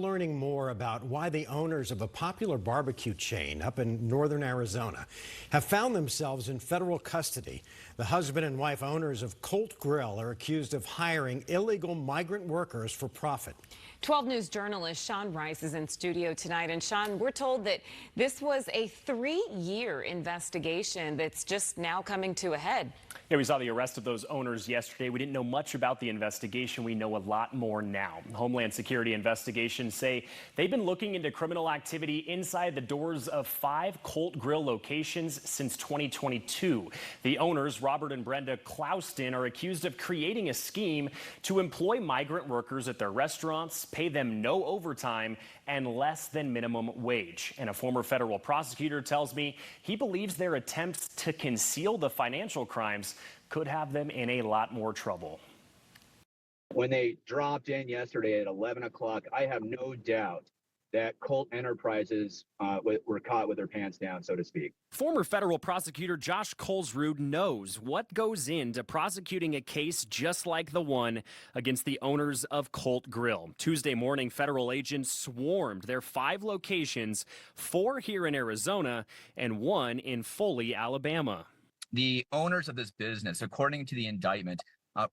learning more about why the owners of a popular barbecue chain up in northern Arizona have found themselves in federal custody. The husband and wife owners of Colt Grill are accused of hiring illegal migrant workers for profit. 12 News journalist Sean Rice is in studio tonight. And Sean, we're told that this was a 3-year investigation that's just now coming to a head. Yeah, we saw the arrest of those owners yesterday. We didn't know much about the investigation. We know a lot more now. Homeland Security investigations say they've been looking into criminal activity inside the doors of 5 Colt Grill locations since 2022. The owners, Robert and Brenda Clouston, are accused of creating a scheme to employ migrant workers at their restaurants, pay them no overtime and less than minimum wage. And a former federal prosecutor tells me he believes their attempts to conceal the financial crimes could have them in a lot more trouble. When they dropped in yesterday at 11 o'clock, I have no doubt that Colt Enterprises were caught with their pants down, so to speak. Former federal prosecutor Josh Kolsrud knows what goes into prosecuting a case just like the one against the owners of Colt Grill. Tuesday morning, federal agents swarmed their 5 locations, 4 here in Arizona and 1 in Foley, Alabama. The owners of this business, according to the indictment,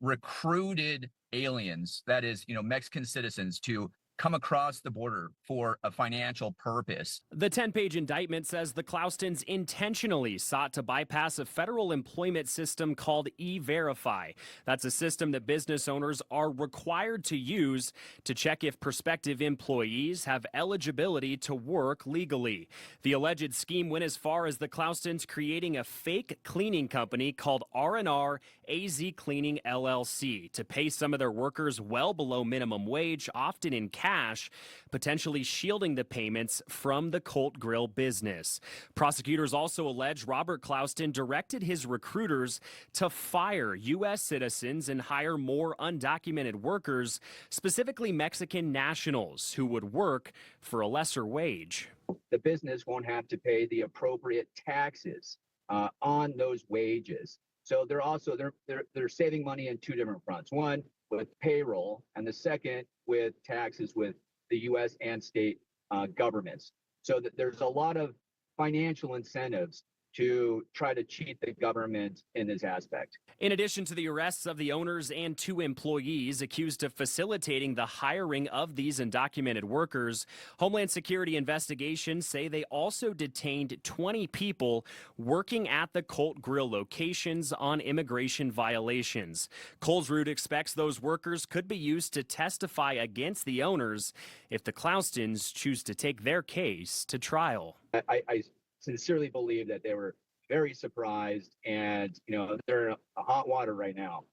recruited aliens, that is, Mexican citizens, to come across the border for a financial purpose. The 10-page indictment says the Cloustons intentionally sought to bypass a federal employment system called E-Verify. That's a system that business owners are required to use to check if prospective employees have eligibility to work legally. The alleged scheme went as far as the Cloustons creating a fake cleaning company called R&R AZ Cleaning LLC to pay some of their workers well below minimum wage, often in cash, potentially shielding the payments from the Colt Grill business. Prosecutors also allege Robert Clouston directed his recruiters to fire U.S. citizens and hire more undocumented workers, specifically Mexican nationals, who would work for a lesser wage. The business won't have to pay the appropriate taxes on those wages. So they're saving money in 2 different fronts. One, with payroll, and the second with taxes with the U.S. and state governments. So that there's a lot of financial incentives to try to cheat the government in this aspect. In addition to the arrests of the owners and 2 employees accused of facilitating the hiring of these undocumented workers, Homeland Security investigations say they also detained 20 people working at the Colt Grill locations on immigration violations. Kolsrud expects those workers could be used to testify against the owners if the Cloustons choose to take their case to trial. I sincerely believe that they were very surprised, and they're in hot water right now.